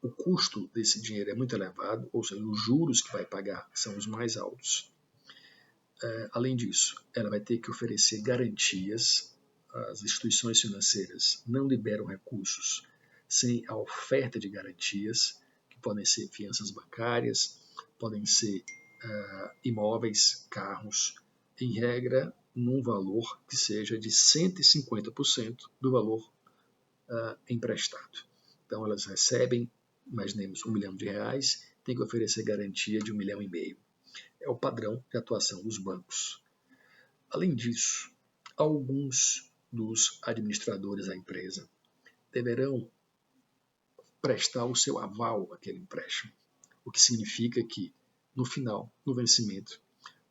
O custo desse dinheiro é muito elevado, ou seja, os juros que vai pagar são os mais altos. Além disso, ela vai ter que oferecer garantias. As instituições financeiras não liberam recursos sem a oferta de garantias, que podem ser fianças bancárias, podem ser imóveis, carros, em regra, num valor que seja de 150% do valor emprestado. Então, elas recebem, imaginemos, R$1 milhão, tem que oferecer garantia de R$1,5 milhão. É o padrão de atuação dos bancos. Além disso, alguns dos administradores da empresa deverão prestar o seu aval àquele empréstimo, o que significa que, no final, no vencimento,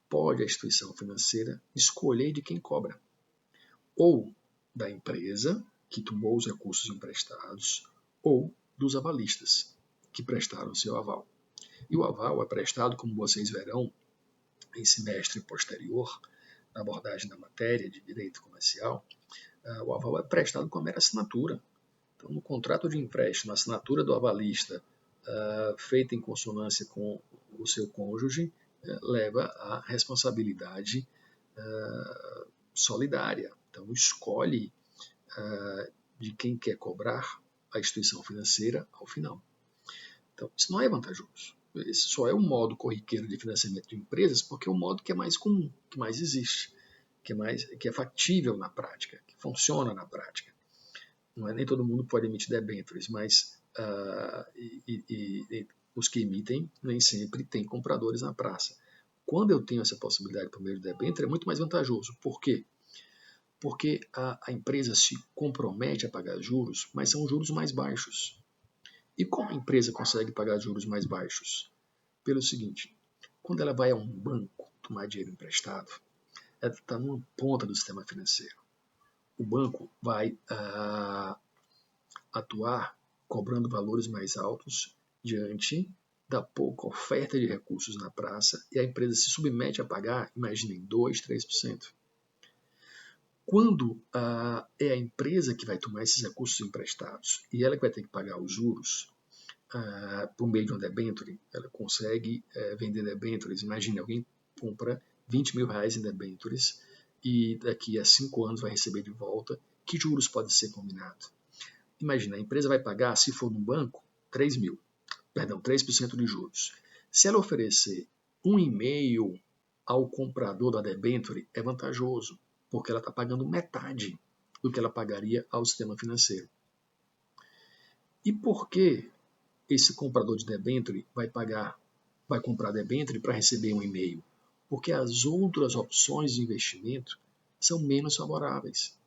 pode a instituição financeira escolher de quem cobra, ou da empresa que tomou os recursos emprestados, ou dos avalistas que prestaram seu aval. E o aval é prestado, como vocês verão, em semestre posterior, na abordagem da matéria de direito comercial, o aval é prestado com a mera assinatura. Então, no contrato de empréstimo, a assinatura do avalista, feita em consonância com o seu cônjuge, leva à responsabilidade solidária. Então, escolhe de quem quer cobrar a instituição financeira ao final. Então, isso não é vantajoso. Esse só é um modo corriqueiro de financiamento de empresas porque é o modo que é mais comum, que mais existe, que é factível na prática, que funciona na prática. Não é, nem todo mundo pode emitir debêntures, mas os que emitem nem sempre têm compradores na praça. Quando eu tenho essa possibilidade por meio de debênture, é muito mais vantajoso. Por quê? Porque a empresa se compromete a pagar juros, mas são juros mais baixos. E como a empresa consegue pagar juros mais baixos? Pelo seguinte, quando ela vai a um banco tomar dinheiro emprestado, ela está numa ponta do sistema financeiro. O banco vai atuar cobrando valores mais altos diante da pouca oferta de recursos na praça e a empresa se submete a pagar, imaginem, 2%, 3%. Quando é a empresa que vai tomar esses recursos emprestados e ela que vai ter que pagar os juros, por meio de uma debênture, ela consegue vender debêntures. Imagine, alguém compra R$20 mil em debêntures e daqui a 5 anos vai receber de volta. Que juros pode ser combinado? Imagina, a empresa vai pagar, se for num banco, 3% de juros. Se ela oferecer 1,5% ao comprador da debênture, é vantajoso, porque ela está pagando metade do que ela pagaria ao sistema financeiro. E por que esse comprador de debênture vai comprar debênture para receber 1,5%? Porque as outras opções de investimento são menos favoráveis.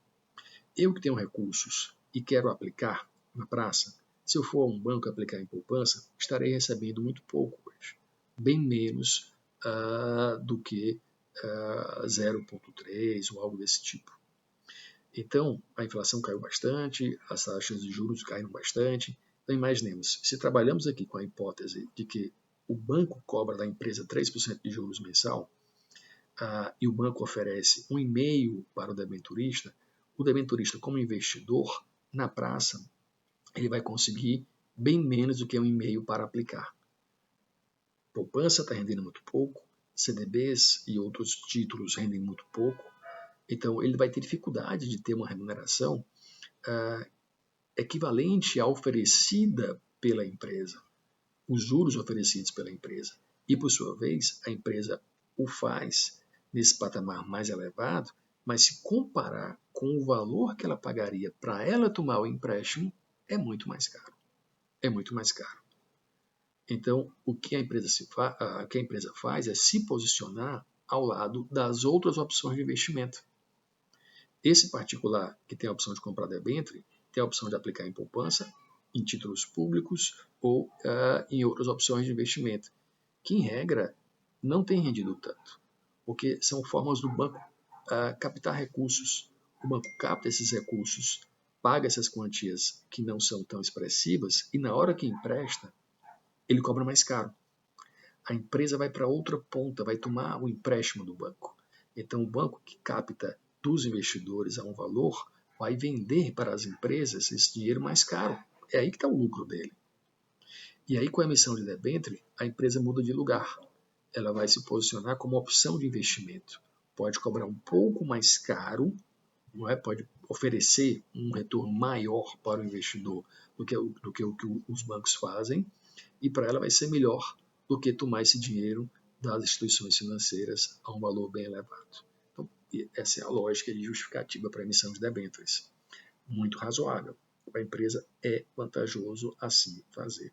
Eu que tenho recursos e quero aplicar na praça, se eu for a um banco aplicar em poupança, estarei recebendo muito pouco hoje. Bem menos do que 0,3% ou algo desse tipo. Então, a inflação caiu bastante, as taxas de juros caíram bastante. Então, imaginemos, se trabalhamos aqui com a hipótese de que o banco cobra da empresa 3% de juros mensal e o banco oferece 1,5% para o debenturista como investidor, na praça, ele vai conseguir bem menos do que 1,5% para aplicar. Poupança está rendendo muito pouco, CDBs e outros títulos rendem muito pouco, Então, ele vai ter dificuldade de ter uma remuneração equivalente à oferecida pela empresa, os juros oferecidos pela empresa. E, por sua vez, a empresa o faz nesse patamar mais elevado, mas se comparar com o valor que ela pagaria para ela tomar o empréstimo, é muito mais caro. É muito mais caro. Então, o que a empresa faz é se posicionar ao lado das outras opções de investimento. Esse particular que tem a opção de comprar debênture tem a opção de aplicar em poupança, em títulos públicos ou em outras opções de investimento, que em regra não tem rendido tanto, porque são formas do banco captar recursos. O banco capta esses recursos, paga essas quantias que não são tão expressivas e na hora que empresta, ele cobra mais caro. A empresa vai para outra ponta, vai tomar o empréstimo do banco. Então, o banco que capta dos investidores a um valor vai vender para as empresas esse dinheiro mais caro. É aí que está o lucro dele. E aí, com a emissão de debênture, a empresa muda de lugar. Ela vai se posicionar como opção de investimento. Pode cobrar um pouco mais caro, não é? Pode oferecer um retorno maior para o investidor do que o que os bancos fazem, e para ela vai ser melhor do que tomar esse dinheiro das instituições financeiras a um valor bem elevado. Então, essa é a lógica de justificativa para a emissão de debêntures. Muito razoável. Para a empresa é vantajoso assim fazer.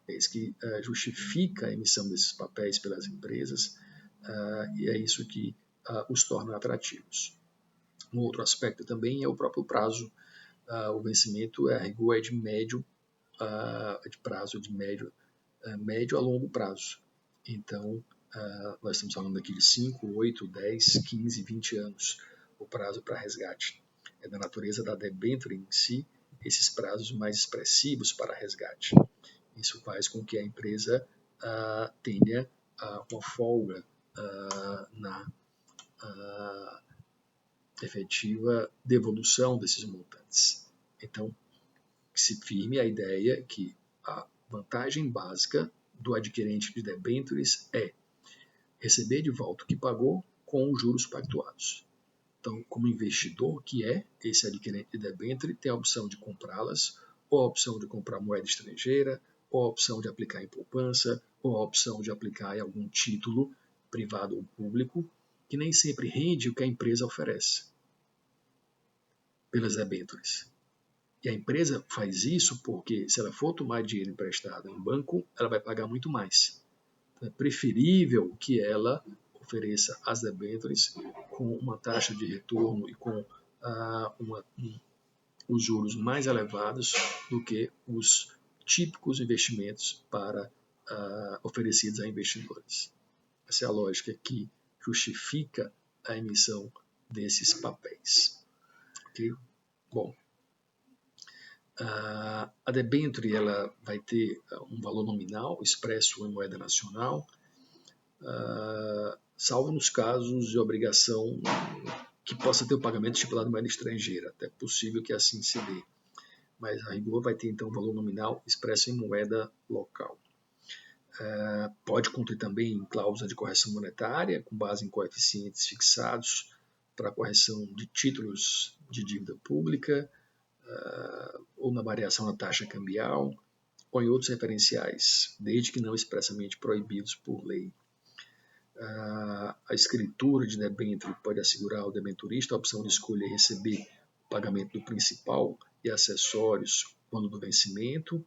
É isso que justifica a emissão desses papéis pelas empresas e é isso que os torna atrativos. Um outro aspecto também é o próprio prazo. O vencimento a rigor é de médio, de prazo de médio a longo prazo. Então, nós estamos falando aqui de 5, 8, 10, 15, 20 anos o prazo para resgate. É da natureza da debênture em si esses prazos mais expressivos para resgate. Isso faz com que a empresa tenha uma folga na efetiva devolução desses montantes. Então, se firme a ideia que a vantagem básica do adquirente de debêntures é receber de volta o que pagou com os juros pactuados. Então, como investidor que é esse adquirente de debênture, tem a opção de comprá-las, ou a opção de comprar moeda estrangeira, ou a opção de aplicar em poupança, ou a opção de aplicar em algum título privado ou público, que nem sempre rende o que a empresa oferece pelas debêntures. E a empresa faz isso porque, se ela for tomar dinheiro emprestado em banco, ela vai pagar muito mais. Então, é preferível que ela ofereça as debêntures com uma taxa de retorno e com os juros mais elevados do que os típicos investimentos oferecidos a investidores. Essa é a lógica que justifica a emissão desses papéis. Okay? Bom, a debênture ela vai ter um valor nominal expresso em moeda nacional, salvo nos casos de obrigação que possa ter o pagamento estipulado em moeda estrangeira. Até possível que assim se dê. Mas a rigor vai ter então um valor nominal expresso em moeda local. Pode conter também cláusula de correção monetária, com base em coeficientes fixados para a correção de títulos de dívida pública, ou na variação da taxa cambial, ou em outros referenciais, desde que não expressamente proibidos por lei. A escritura de debênture pode assegurar ao debenturista a opção de escolher receber o pagamento do principal e acessórios quando do vencimento,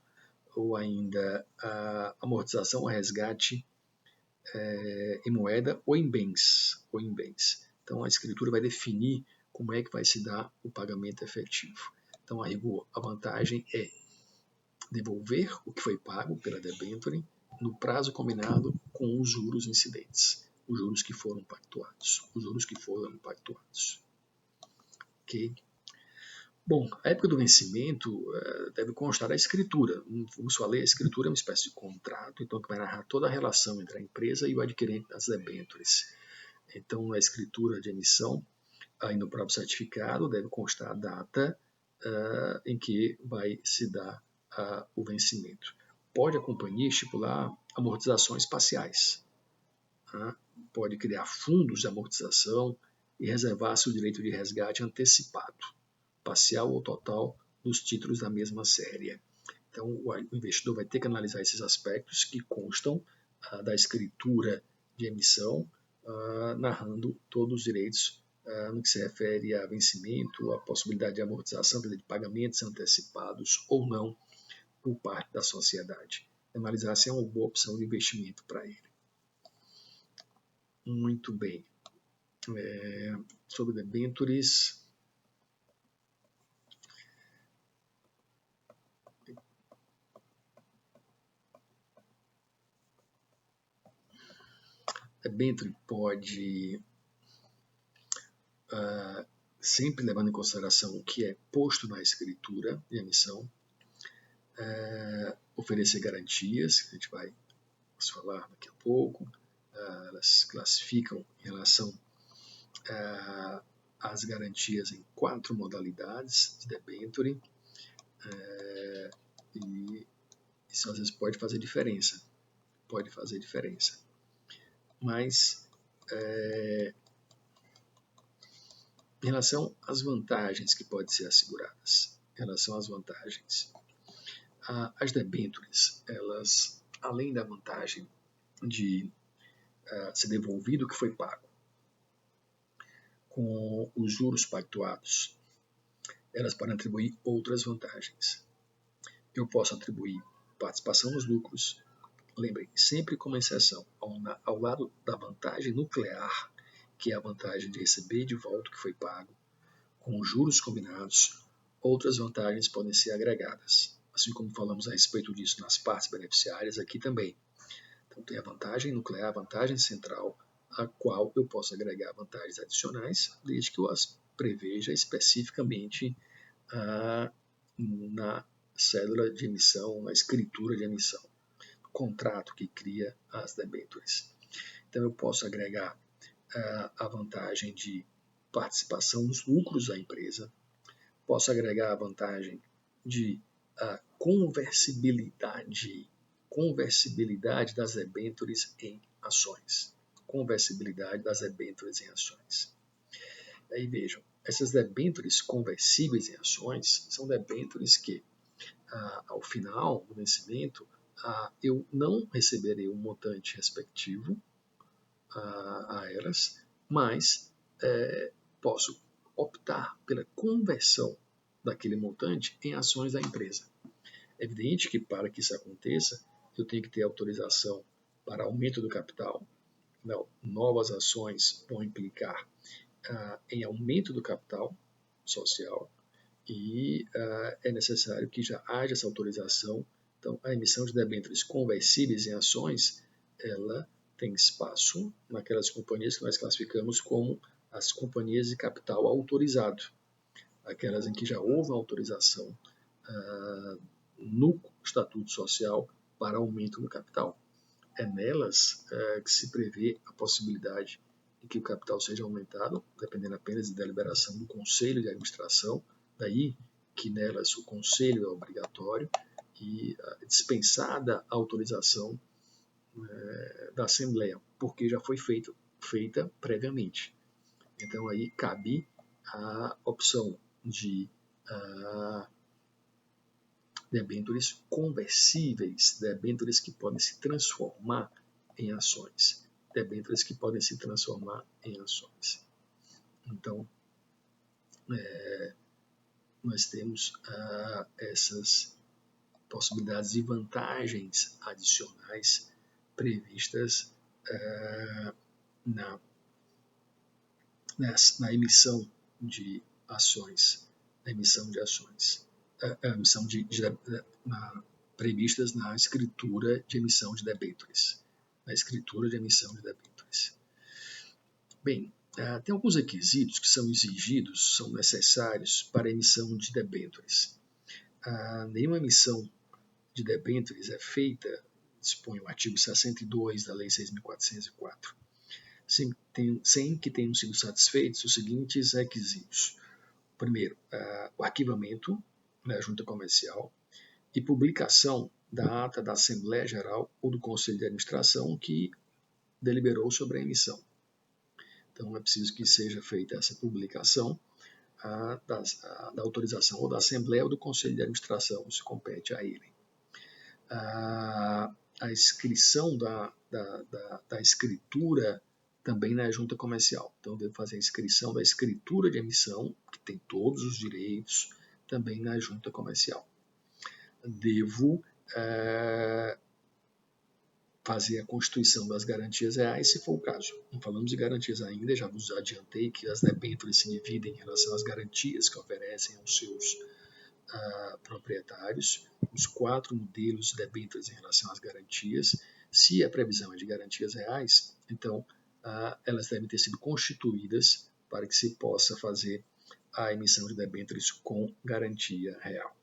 ou ainda a amortização ou resgate em moeda ou em bens. Então, a escritura vai definir como é que vai se dar o pagamento efetivo. Então, a rigor, a vantagem é devolver o que foi pago pela debênture no prazo combinado com os juros incidentes, os juros que foram pactuados. Ok? Bom, a época do vencimento deve constar da escritura. Como falei, a escritura é uma espécie de contrato, então que vai narrar toda a relação entre a empresa e o adquirente das debêntures. Então, na escritura de emissão, aí no próprio certificado, deve constar a data em que vai se dar o vencimento. Pode a companhia estipular amortizações parciais. Pode criar fundos de amortização e reservar-se o direito de resgate antecipado, parcial ou total, dos títulos da mesma série. Então, o investidor vai ter que analisar esses aspectos que constam da escritura de emissão, narrando todos os direitos no que se refere a vencimento, a possibilidade de amortização, de pagamentos antecipados ou não por parte da sociedade. Analisar se é uma boa opção de investimento para ele. Muito bem. Sobre debêntures. Debênture pode, sempre levando em consideração o que é posto na escritura de emissão, oferecer garantias, que a gente vai falar daqui a pouco. Elas classificam em relação às garantias em 4 modalidades de debênture, e isso às vezes pode fazer diferença. Mas, em relação às vantagens que podem ser asseguradas, as debêntures, elas, além da vantagem de ser devolvido o que foi pago com os juros pactuados, elas podem atribuir outras vantagens. Eu posso atribuir participação nos lucros, lembrem, sempre como exceção, ao lado da vantagem nuclear, que é a vantagem de receber de volta o que foi pago, com os juros combinados, outras vantagens podem ser agregadas, assim como falamos a respeito disso nas partes beneficiárias, aqui também. Então tem a vantagem nuclear, a vantagem central, a qual eu posso agregar vantagens adicionais, desde que eu as preveja especificamente na cédula de emissão, na escritura de emissão, contrato que cria as debêntures. Então eu posso agregar a vantagem de participação nos lucros da empresa, posso agregar a vantagem de conversibilidade das debêntures em ações. Aí vejam, essas debêntures conversíveis em ações são debêntures que, ao final do vencimento, eu não receberei um montante respectivo a elas, mas posso optar pela conversão daquele montante em ações da empresa. É evidente que, para que isso aconteça, eu tenho que ter autorização para aumento do capital. Não, novas ações vão implicar em aumento do capital social e é necessário que já haja essa autorização. Então, a emissão de debêntures conversíveis em ações, ela tem espaço naquelas companhias que nós classificamos como as companhias de capital autorizado, aquelas em que já houve uma autorização no Estatuto Social para aumento do capital. É nelas que se prevê a possibilidade de que o capital seja aumentado, dependendo apenas de deliberação do Conselho de Administração, daí que nelas o Conselho é obrigatório e dispensada a autorização da Assembleia, porque já foi feita previamente. Então aí cabe a opção de debêntures conversíveis, debêntures que podem se transformar em ações. Então, nós temos essas possibilidades e vantagens adicionais previstas na emissão de ações, previstas na escritura de emissão de debêntures. Bem, tem alguns requisitos que são exigidos, são necessários para a emissão de debêntures. Nenhuma emissão de debêntures é feita, dispõe o artigo 62 da Lei 6.404, sem que tenham sido satisfeitos os seguintes requisitos. Primeiro, o arquivamento na junta comercial e publicação da ata da Assembleia Geral ou do Conselho de Administração que deliberou sobre a emissão. Então é preciso que seja feita essa publicação da autorização ou da Assembleia ou do Conselho de Administração, se compete a ele. A inscrição da escritura também na junta comercial. Então, devo fazer a inscrição da escritura de emissão, que tem todos os direitos, também na junta comercial. Devo fazer a constituição das garantias reais, se for o caso. Não falamos de garantias ainda, já vos adiantei que as debêntures se dividem em relação às garantias que oferecem aos seus proprietários, os 4 modelos de debêntures em relação às garantias. Se a previsão é de garantias reais, então elas devem ter sido constituídas para que se possa fazer a emissão de debêntures com garantia real.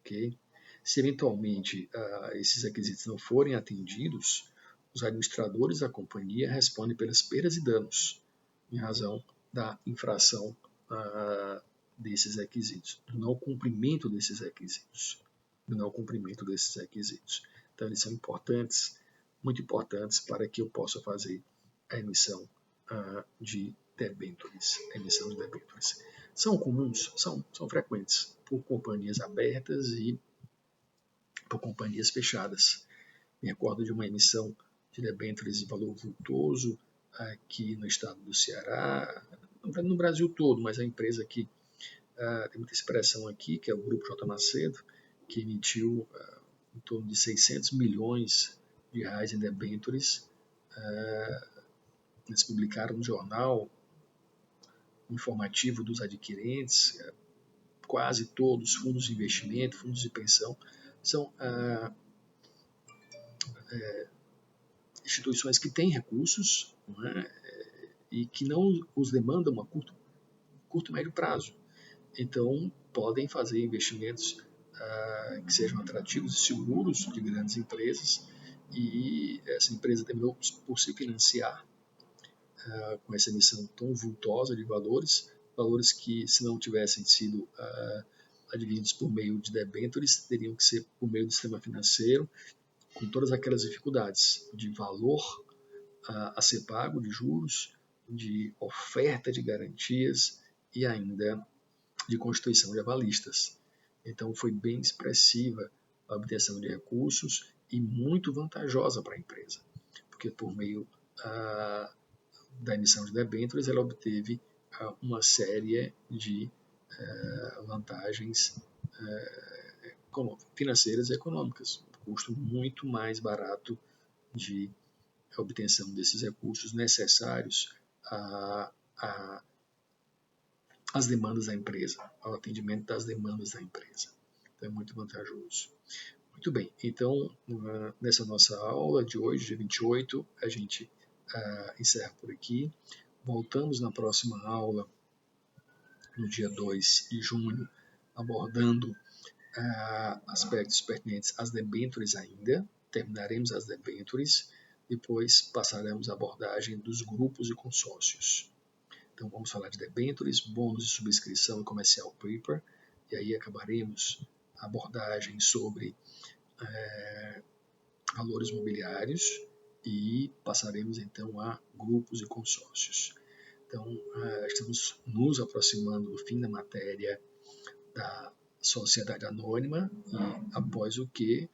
Ok? Se eventualmente esses requisitos não forem atendidos, os administradores da companhia respondem pelas perdas e danos em razão da infração desses requisitos, do não cumprimento desses requisitos, Então, eles são importantes, muito importantes, para que eu possa fazer a emissão de debêntures. São comuns, são frequentes por companhias abertas e por companhias fechadas. Me recordo de uma emissão de debêntures de valor vultoso aqui no estado do Ceará, no Brasil todo, mas a empresa que tem muita expressão aqui, que é o Grupo J. Macedo, que emitiu em torno de 600 milhões de reais em debêntures. Eles publicaram no jornal informativo dos adquirentes, quase todos fundos de investimento, fundos de pensão, são instituições que têm recursos, não é? E que não os demandam a curto médio prazo. Então, podem fazer investimentos que sejam atrativos e seguros de grandes empresas, e essa empresa terminou por se financiar com essa emissão tão vultosa de valores que, se não tivessem sido advindos por meio de debêntures, teriam que ser por meio do sistema financeiro, com todas aquelas dificuldades de valor a ser pago, de juros, de oferta de garantias e ainda de constituição de avalistas. Então, foi bem expressiva a obtenção de recursos e muito vantajosa para a empresa, porque por meio da emissão de debêntures ela obteve uma série de vantagens financeiras e econômicas, um custo muito mais barato de obtenção desses recursos necessários às demandas da empresa, ao atendimento das demandas da empresa. Então é muito vantajoso. Muito bem, então nessa nossa aula de hoje, dia 28, a gente encerra por aqui. Voltamos na próxima aula, no dia 2 de junho, abordando aspectos pertinentes às debêntures ainda. Terminaremos as debêntures, depois passaremos a abordagem dos grupos e consórcios. Então vamos falar de debêntures, bônus de subscrição e comercial paper, e aí acabaremos a abordagem sobre valores mobiliários e passaremos então a grupos e consórcios. Então estamos nos aproximando do fim da matéria da sociedade anônima e após o que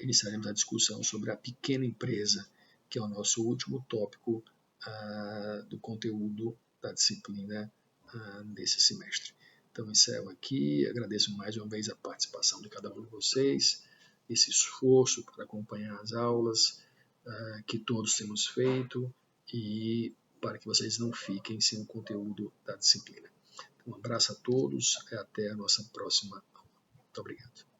iniciaremos a discussão sobre a pequena empresa, que é o nosso último tópico do conteúdo da disciplina nesse semestre. Então encerro aqui, agradeço mais uma vez a participação de cada um de vocês, esse esforço para acompanhar as aulas que todos temos feito e para que vocês não fiquem sem o conteúdo da disciplina. Um abraço a todos e até a nossa próxima aula. Muito obrigado.